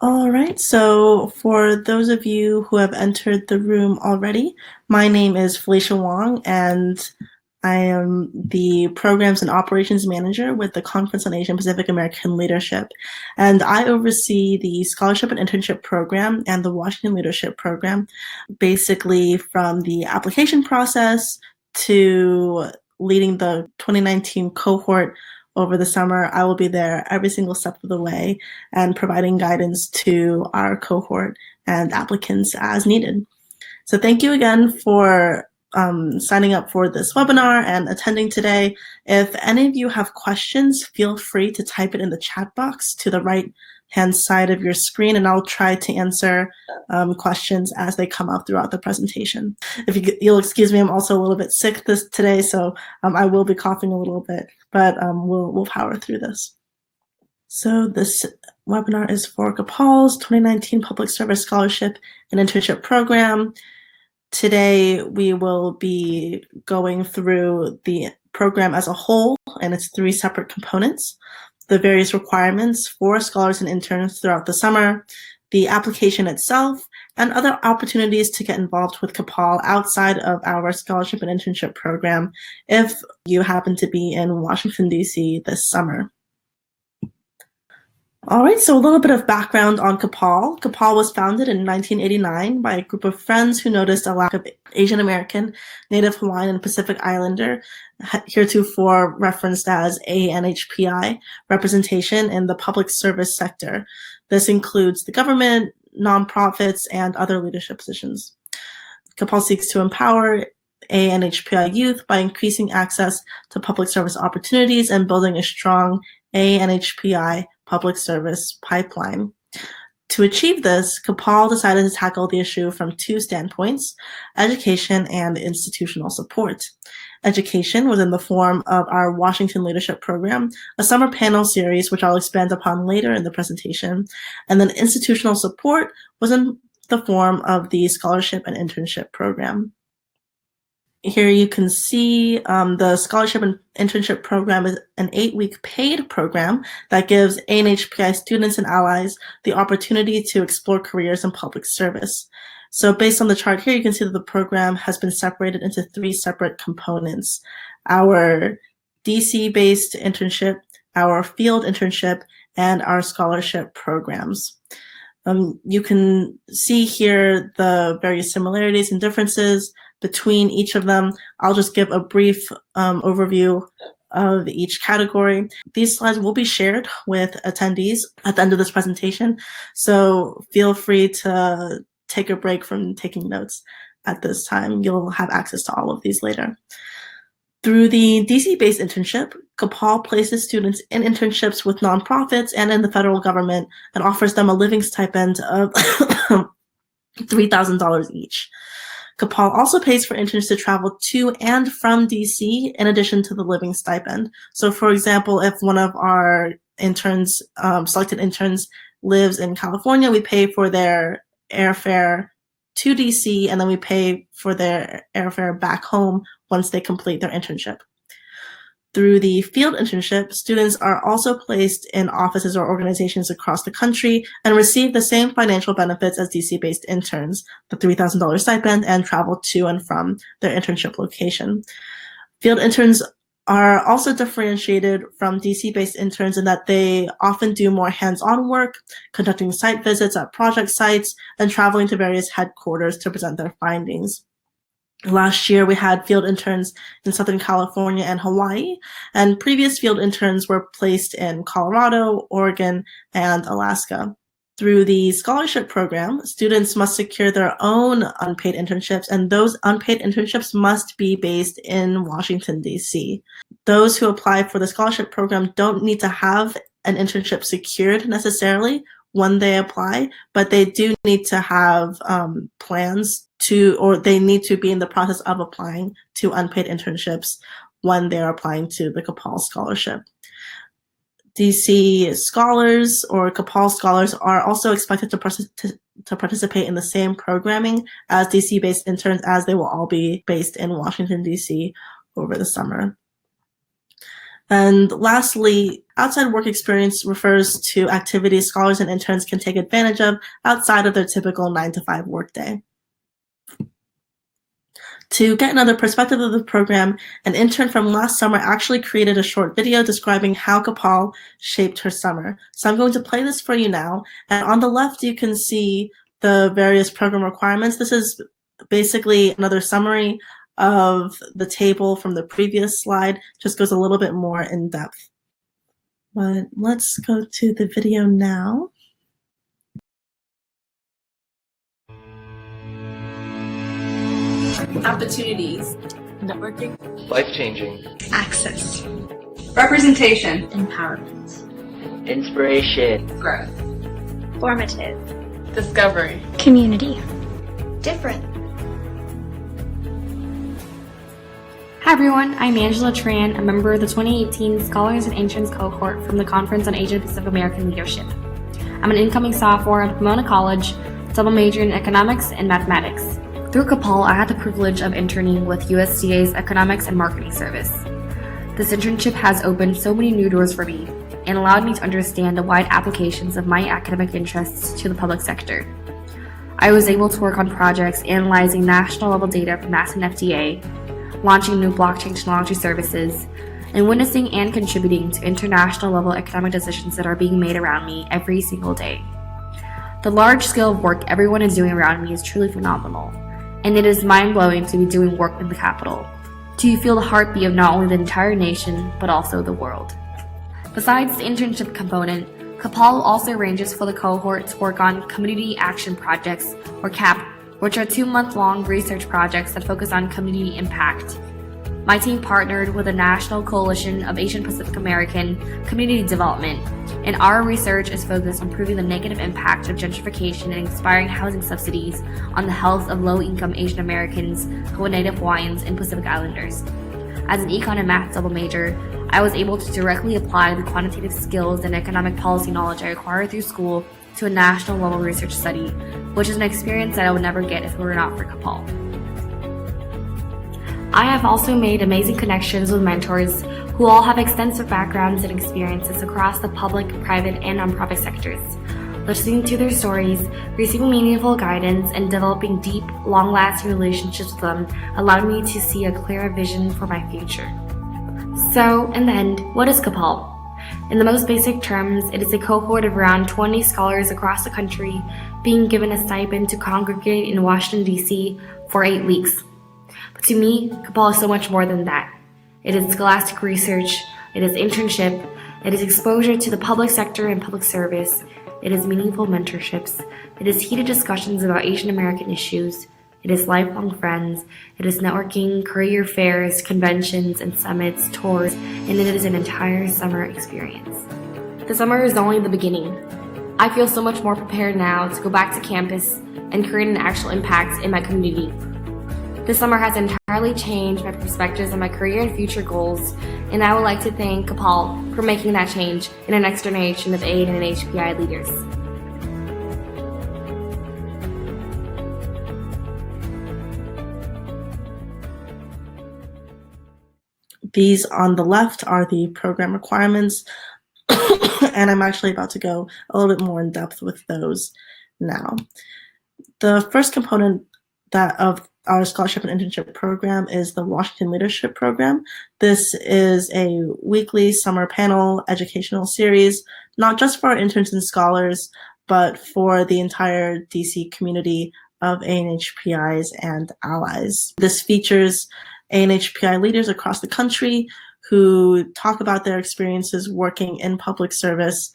All right, so for those of you who have entered the room already, my name is Felicia Wong, and I am the Programs and Operations Manager with the Conference on Asian Pacific American Leadership. And I oversee the Scholarship and Internship Program and the Washington Leadership Program, basically from the application process to leading the 2019 cohort over the summer. I will be there every single step of the way and providing guidance to our cohort and applicants as needed. So thank you again for signing up for this webinar and attending today. If any of you have questions, feel free to type it in the chat box to the right-hand side of your screen, and I'll try to answer questions as they come up throughout the presentation. If you'll excuse me, I'm also a little bit sick today, so I will be coughing a little bit, but we'll power through this. So this webinar is for CAPAL's 2019 Public Service Scholarship and Internship Program. Today, we will be going through the program as a whole and its three separate components, the various requirements for scholars and interns throughout the summer, the application itself, and other opportunities to get involved with CAPAL outside of our scholarship and internship program if you happen to be in Washington, D.C. this summer. All right, so a little bit of background on CAPAL. CAPAL was founded in 1989 by a group of friends who noticed a lack of Asian American, Native Hawaiian, and Pacific Islander, heretofore referenced as ANHPI, representation in the public service sector. This includes the government, nonprofits, and other leadership positions. CAPAL seeks to empower ANHPI youth by increasing access to public service opportunities and building a strong ANHPI public service pipeline. To achieve this, CAPAL decided to tackle the issue from two standpoints: education and institutional support. Education was in the form of our Washington Leadership Program, a summer panel series which I'll expand upon later in the presentation, and then institutional support was in the form of the Scholarship and Internship Program. Here you can see the Scholarship and Internship Program is an 8-week paid program that gives ANHPI students and allies the opportunity to explore careers in public service. So based on the chart here, you can see that the program has been separated into three separate components: our DC-based internship, our field internship, and our scholarship programs. You can see here the various similarities and differences between each of them. I'll just give a brief overview of each category. These slides will be shared with attendees at the end of this presentation, so feel free to take a break from taking notes at this time. You'll have access to all of these later. Through the DC-based internship, CAPAL places students in internships with nonprofits and in the federal government and offers them a living stipend of $3,000 each. CAPAL also pays for interns to travel to and from DC in addition to the living stipend. So for example, if one of our interns, selected interns, lives in California, we pay for their airfare to DC, and then we pay for their airfare back home once they complete their internship. Through the field internship, students are also placed in offices or organizations across the country and receive the same financial benefits as DC-based interns, the $3,000 stipend, and travel to and from their internship location. Field interns are also differentiated from DC-based interns in that they often do more hands-on work, conducting site visits at project sites, and traveling to various headquarters to present their findings. Last year, we had field interns in Southern California and Hawaii, and previous field interns were placed in Colorado, Oregon, and Alaska. Through the scholarship program, students must secure their own unpaid internships, and those unpaid internships must be based in Washington, D.C. Those who apply for the scholarship program don't need to have an internship secured necessarily when they apply, but they do need to have plans to, or they need to be in the process of applying to unpaid internships when they're applying to the CAPAL scholarship. DC scholars or CAPAL scholars are also expected to participate in the same programming as DC-based interns, as they will all be based in Washington, D.C. over the summer. And lastly, outside work experience refers to activities scholars and interns can take advantage of outside of their typical 9-to-5 workday. To get another perspective of the program, an intern from last summer actually created a short video describing how CAPAL shaped her summer. So I'm going to play this for you now. And on the left, you can see the various program requirements. This is basically another summary of the table from the previous slide, just goes a little bit more in depth. But let's go to the video now. Opportunities. Networking. Life-changing. Access. Representation. Empowerment. Inspiration. Growth. Formative. Discovery. Community. Different. Hi everyone, I'm Angela Tran, a member of the 2018 Scholars and Interns cohort from the Conference on Asian Pacific American Leadership. I'm an incoming sophomore at Pomona College, double major in economics and mathematics. Through CAPAL, I had the privilege of interning with USDA's Economics and Marketing Service. This internship has opened so many new doors for me and allowed me to understand the wide applications of my academic interests to the public sector. I was able to work on projects analyzing national level data from NASA and FDA, launching new blockchain technology services, and witnessing and contributing to international level economic decisions that are being made around me every single day. The large scale of work everyone is doing around me is truly phenomenal, and it is mind-blowing to be doing work in the capital. To feel the heartbeat of not only the entire nation, but also the world. Besides the internship component, CAPAL also arranges for the cohort to work on Community Action Projects, or CAP, which are 2-month-long research projects that focus on community impact. My team partnered with the National Coalition of Asian Pacific American Community Development, and our research is focused on proving the negative impact of gentrification and expiring housing subsidies on the health of low-income Asian Americans, Native Hawaiians, and Pacific Islanders. As an econ and math double major, I was able to directly apply the quantitative skills and economic policy knowledge I acquired through school to a national level research study, which is an experience that I would never get if it were not for CAPAL. I have also made amazing connections with mentors who all have extensive backgrounds and experiences across the public, private, and nonprofit sectors. Listening to their stories, receiving meaningful guidance, and developing deep, long-lasting relationships with them allowed me to see a clearer vision for my future. So, in the end, what is CAPAL? In the most basic terms, it is a cohort of around 20 scholars across the country being given a stipend to congregate in Washington, D.C. for 8 weeks. But to me, CAPAL is so much more than that. It is scholastic research, it is internship, it is exposure to the public sector and public service, it is meaningful mentorships, it is heated discussions about Asian American issues, it is lifelong friends, it is networking, career fairs, conventions and summits, tours, and it is an entire summer experience. The summer is only the beginning. I feel so much more prepared now to go back to campus and create an actual impact in my community. This summer has entirely changed my perspectives on my career and future goals, and I would like to thank CAPAL for making that change in the next generation of AID and HPI leaders. These on the left are the program requirements, and I'm actually about to go a little bit more in depth with those now. The first component of our scholarship and internship program is the Washington Leadership Program. This is a weekly summer panel educational series, not just for our interns and scholars, but for the entire DC community of ANHPIs and allies. This features ANHPI leaders across the country who talk about their experiences working in public service.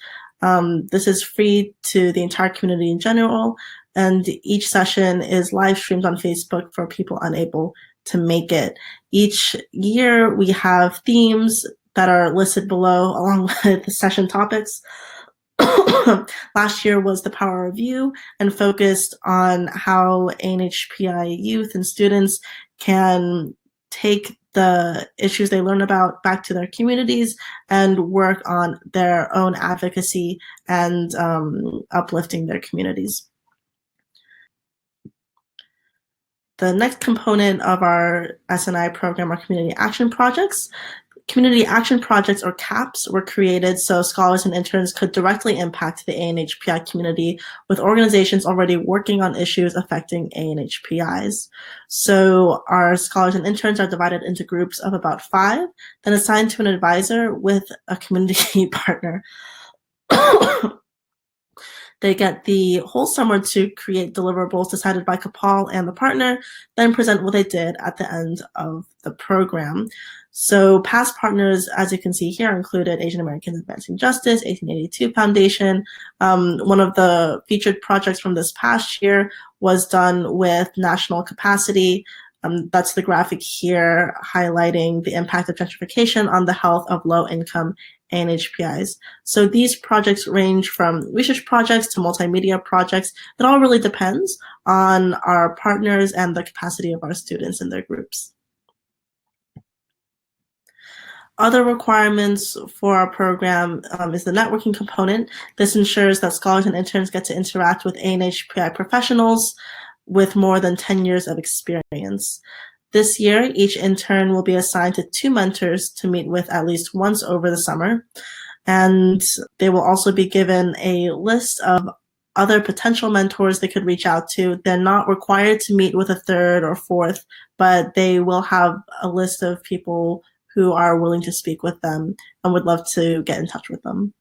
This is free to the entire community in general, and each session is live streamed on Facebook for people unable to make it. Each year we have themes that are listed below along with the session topics. Last year was the Power of You and focused on how ANHPI youth and students can take the issues they learn about back to their communities and work on their own advocacy and uplifting their communities. The next component of our S&I program are community action projects. Community action projects, or CAPs, were created so scholars and interns could directly impact the ANHPI community with organizations already working on issues affecting ANHPIs. So our scholars and interns are divided into groups of about 5, then assigned to an advisor with a community partner. They get the whole summer to create deliverables decided by CAPAL and the partner, then present what they did at the end of the program. So past partners, as you can see here, included Asian Americans Advancing Justice, 1882 Foundation. One of the featured projects from this past year was done with National Capacity. That's the graphic here highlighting the impact of gentrification on the health of low-income ANHPIs. So these projects range from research projects to multimedia projects. It all really depends on our partners and the capacity of our students and their groups. Other requirements for our program is the networking component. This ensures that scholars and interns get to interact with ANHPI professionals with more than 10 years of experience. This year, each intern will be assigned to 2 mentors to meet with at least once over the summer. And they will also be given a list of other potential mentors they could reach out to. They're not required to meet with a 3rd or 4th, but they will have a list of people who are willing to speak with them and would love to get in touch with them.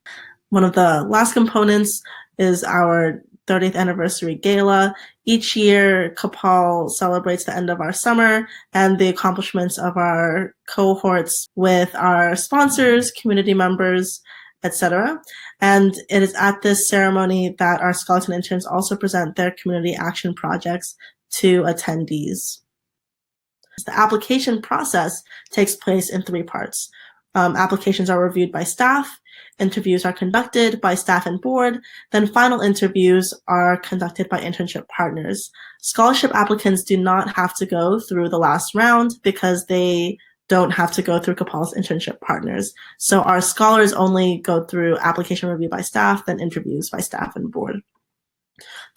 One of the last components is our 30th anniversary gala. Each year, CAPAL celebrates the end of our summer and the accomplishments of our cohorts with our sponsors, community members, etc. And it is at this ceremony that our scholars and interns also present their community action projects to attendees. The application process takes place in 3 parts. Applications are reviewed by staff, interviews are conducted by staff and board, then final interviews are conducted by internship partners. Scholarship applicants do not have to go through the last round because they don't have to go through CAPAL's internship partners. So our scholars only go through application review by staff, then interviews by staff and board.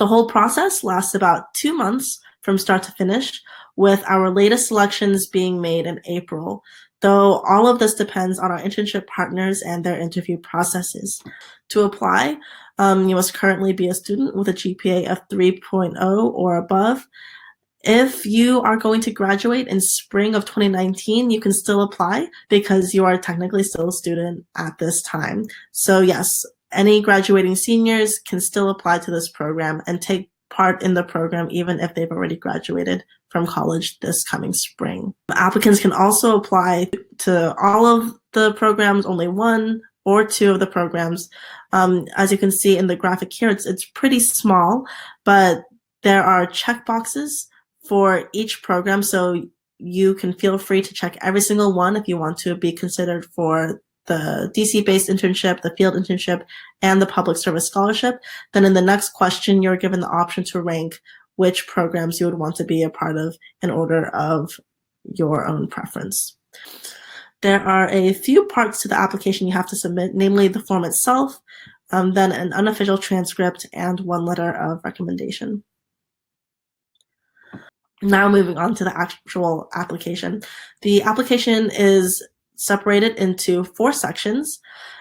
The whole process lasts about 2 months from start to finish, with our latest selections being made in April, though all of this depends on our internship partners and their interview processes. To apply, you must currently be a student with a GPA of 3.0 or above. If you are going to graduate in spring of 2019, you can still apply because you are technically still a student at this time. So yes, any graduating seniors can still apply to this program and take part in the program even if they've already graduated from college this coming spring. Applicants can also apply to all of the programs, only 1 or 2 of the programs. As you can see in the graphic here, it's pretty small, but there are checkboxes for each program, so you can feel free to check every single one if you want to be considered for the DC-based internship, the field internship, and the public service scholarship. Then in the next question, you're given the option to rank which programs you would want to be a part of in order of your own preference. There are a few parts to the application you have to submit, namely the form itself, then an unofficial transcript, and 1 letter of recommendation. Now moving on to the actual application. The application is separated into 4 sections.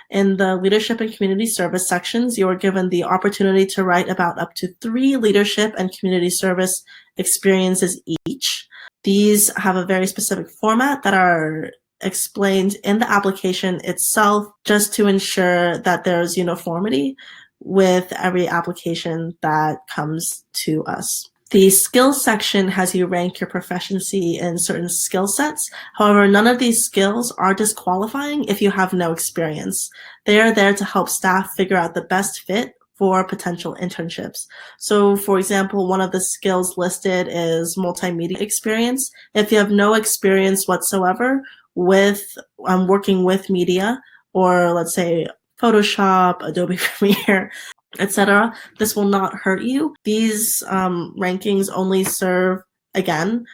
In the leadership and community service sections, you are given the opportunity to write about up to 3 leadership and community service experiences each. These have a very specific format that are explained in the application itself, just to ensure that there's uniformity with every application that comes to us. The skills section has you rank your proficiency in certain skill sets. However, none of these skills are disqualifying if you have no experience. They are there to help staff figure out the best fit for potential internships. So for example, one of the skills listed is multimedia experience. If you have no experience whatsoever with working with media, or let's say Photoshop, Adobe Premiere, etc., this will not hurt you. These rankings only serve, again,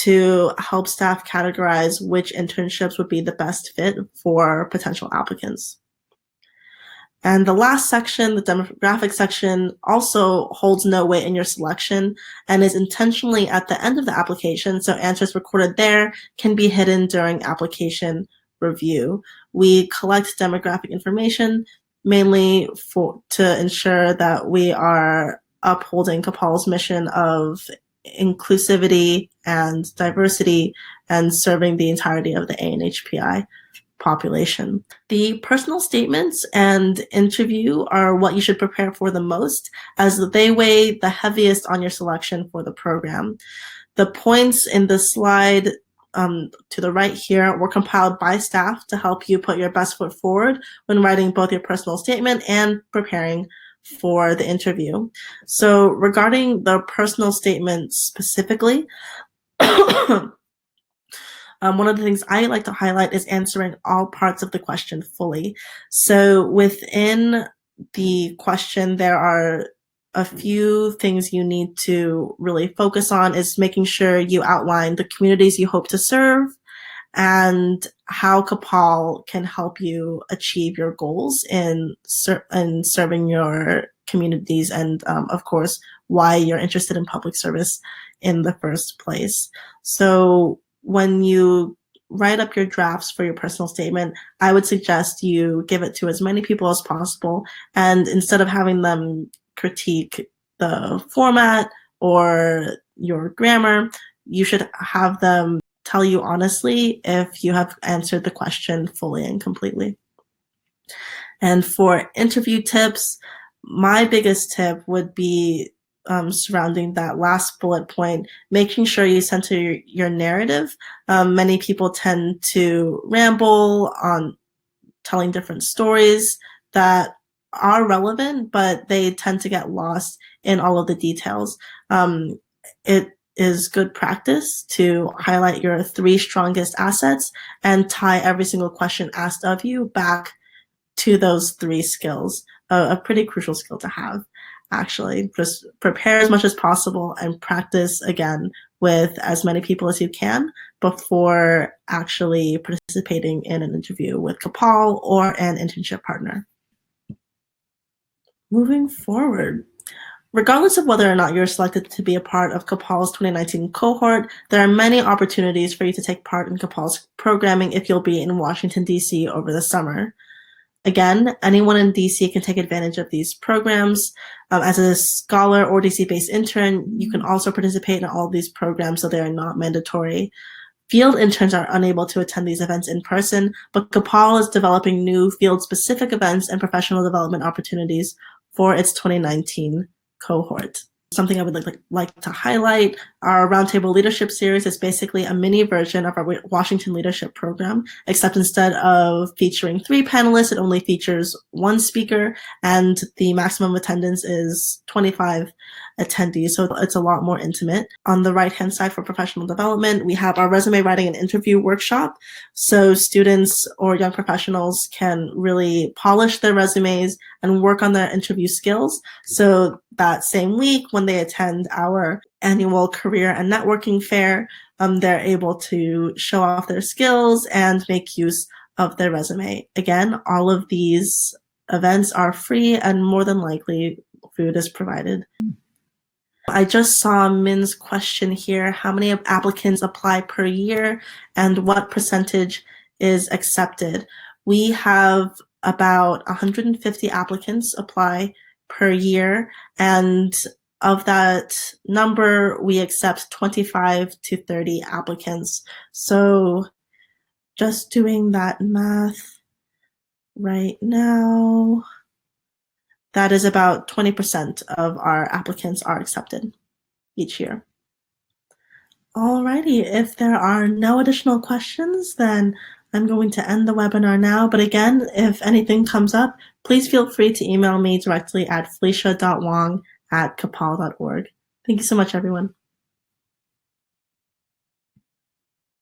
to help staff categorize which internships would be the best fit for potential applicants. And the last section, the demographic section, also holds no weight in your selection and is intentionally at the end of the application, so answers recorded there can be hidden during application review. We collect demographic information mainly to ensure that we are upholding CAPAL's mission of inclusivity and diversity and serving the entirety of the ANHPI population. The personal statements and interview are what you should prepare for the most, as they weigh the heaviest on your selection for the program. The points in the slide to the right here were compiled by staff to help you put your best foot forward when writing both your personal statement and preparing for the interview. So regarding the personal statement specifically, one of the things I like to highlight is answering all parts of the question fully. So within the question, there are a few things you need to really focus on is making sure you outline the communities you hope to serve and how CAPAL can help you achieve your goals in serving your communities, and of course, why you're interested in public service in the first place. So when you write up your drafts for your personal statement, I would suggest you give it to as many people as possible, and instead of having them critique the format or your grammar, you should have them tell you honestly if you have answered the question fully and completely. And for interview tips, my biggest tip would be surrounding that last bullet point, making sure you center your narrative. Many people tend to ramble on telling different stories that are relevant, but they tend to get lost in all of the details. It is good practice to highlight your 3 strongest assets and tie every single question asked of you back to those 3 skills, a pretty crucial skill to have. Actually, just prepare as much as possible and practice again with as many people as you can before actually participating in an interview with CAPAL or an internship partner. Moving forward, regardless of whether or not you're selected to be a part of CAPAL's 2019 cohort, there are many opportunities for you to take part in CAPAL's programming if you'll be in Washington, D.C. over the summer. Again, anyone in DC can take advantage of these programs. As a scholar or DC-based intern, you can also participate in all of these programs, so they are not mandatory. Field interns are unable to attend these events in person, but CAPAL is developing new field-specific events and professional development opportunities for its 2019 cohort. Something I would like to highlight, our Roundtable Leadership Series is basically a mini version of our Washington Leadership Program, except instead of featuring 3 panelists, it only features 1 speaker, and the maximum attendance is 25 attendees, so it's a lot more intimate. On the right-hand side for professional development, we have our resume writing and interview workshop, so students or young professionals can really polish their resumes and work on their interview skills, so that same week when they attend our annual career and networking fair, they're able to show off their skills and make use of their resume. Again, all of these events are free and more than likely food is provided. I just saw Min's question here. How many applicants apply per year and what percentage is accepted? We have about 150 applicants apply per year, and of that number, we accept 25 to 30 applicants. So just doing that math right now, that is about 20% of our applicants are accepted each year. Alrighty, if there are no additional questions, then I'm going to end the webinar now. But again, if anything comes up, please feel free to email me directly at felicia.wong@capal.org. Thank you so much, everyone.